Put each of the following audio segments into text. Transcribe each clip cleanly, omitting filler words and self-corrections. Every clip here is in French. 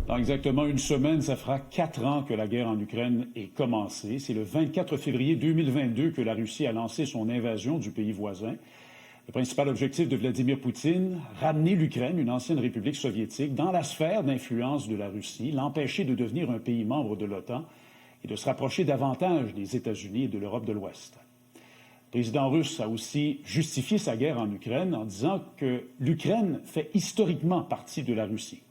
Dans exactement une semaine, ça fera 4 ans que la guerre en Ukraine est commencée. C'est le 24 février 2022 que la Russie a lancé son invasion du pays voisin. Le principal objectif de Vladimir Poutine, ramener l'Ukraine, une ancienne république soviétique, dans la sphère d'influence de la Russie, l'empêcher de devenir un pays membre de l'OTAN et de se rapprocher davantage des États-Unis et de l'Europe de l'Ouest. Le président russe a aussi justifié sa guerre en Ukraine en disant que l'Ukraine fait historiquement partie de la Russie.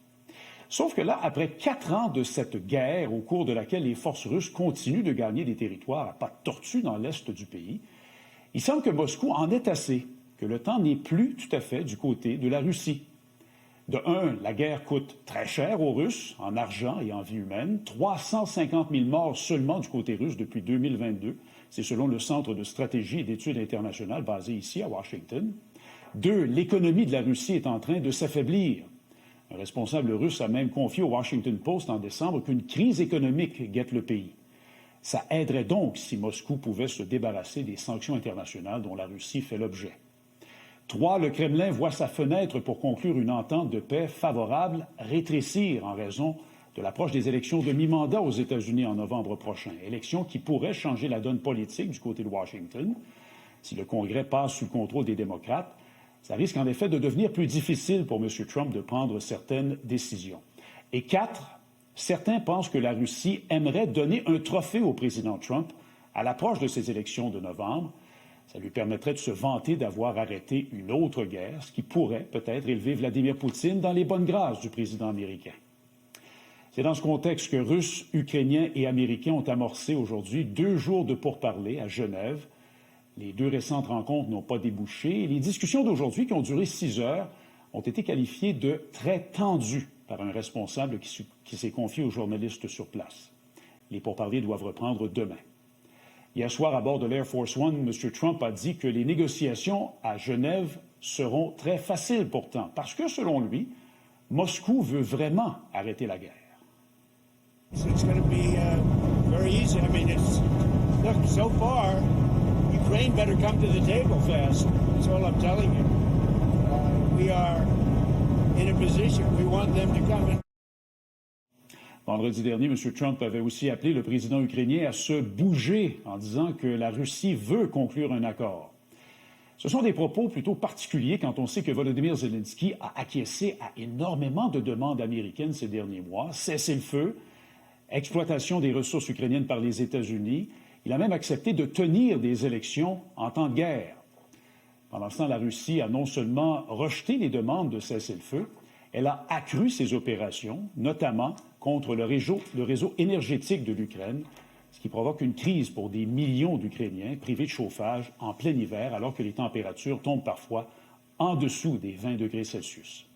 Sauf que là, après 4 ans de cette guerre, au cours de laquelle les forces russes continuent de gagner des territoires à pas de tortue dans l'est du pays, il semble que Moscou en ait assez, que le temps n'est plus tout à fait du côté de la Russie. De un, la guerre coûte très cher aux Russes, en argent et en vie humaine, 350 000 morts seulement du côté russe depuis 2022. C'est selon le Centre de stratégie et d'études internationales basé ici à Washington. Deux, l'économie de la Russie est en train de s'affaiblir. Un responsable russe a même confié au Washington Post en décembre qu'une crise économique guette le pays. Ça aiderait donc si Moscou pouvait se débarrasser des sanctions internationales dont la Russie fait l'objet. 3. Le Kremlin voit sa fenêtre pour conclure une entente de paix favorable rétrécir en raison de l'approche des élections de mi-mandat aux États-Unis en novembre prochain. Élections qui pourraient changer la donne politique du côté de Washington. Si le Congrès passe sous le contrôle des démocrates, ça risque en effet de devenir plus difficile pour M. Trump de prendre certaines décisions. Et 4. Certains pensent que la Russie aimerait donner un trophée au président Trump à l'approche de ces élections de novembre. Ça lui permettrait de se vanter d'avoir arrêté une autre guerre, ce qui pourrait peut-être élever Vladimir Poutine dans les bonnes grâces du président américain. C'est dans ce contexte que Russes, Ukrainiens et Américains ont amorcé aujourd'hui 2 jours de pourparlers à Genève. Les 2 récentes rencontres n'ont pas débouché et les discussions d'aujourd'hui, qui ont duré 6 heures, ont été qualifiées de très tendues par un responsable qui s'est confié aux journalistes sur place. Les pourparlers doivent reprendre demain. Hier soir, à bord de l'Air Force One, M. Trump a dit que les négociations à Genève seront très faciles pourtant, parce que, selon lui, Moscou veut vraiment arrêter la guerre. It's going to be very easy. I mean, look, so far, Ukraine better come to the table fast. That's all I'm telling you. We are in a position. We want them to come in. Vendredi dernier, M. Trump avait aussi appelé le président ukrainien à se bouger en disant que la Russie veut conclure un accord. Ce sont des propos plutôt particuliers quand on sait que Volodymyr Zelensky a acquiescé à énormément de demandes américaines ces derniers mois. Cessez-le-feu, exploitation des ressources ukrainiennes par les États-Unis. Il a même accepté de tenir des élections en temps de guerre. Pendant ce temps, la Russie a non seulement rejeté les demandes de cessez-le-feu, elle a accru ses opérations, notamment contre le réseau énergétique de l'Ukraine, ce qui provoque une crise pour des millions d'Ukrainiens privés de chauffage en plein hiver, alors que les températures tombent parfois en dessous des 20 degrés Celsius.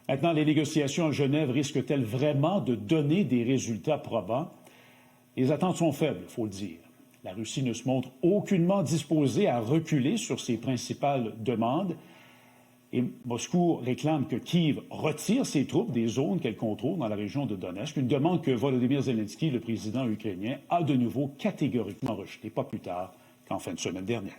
Maintenant, les négociations à Genève risquent-elles vraiment de donner des résultats probants? Les attentes sont faibles, il faut le dire. La Russie ne se montre aucunement disposée à reculer sur ses principales demandes. Et Moscou réclame que Kiev retire ses troupes des zones qu'elle contrôle dans la région de Donetsk, une demande que Volodymyr Zelensky, le président ukrainien, a de nouveau catégoriquement rejetée, pas plus tard qu'en fin de semaine dernière.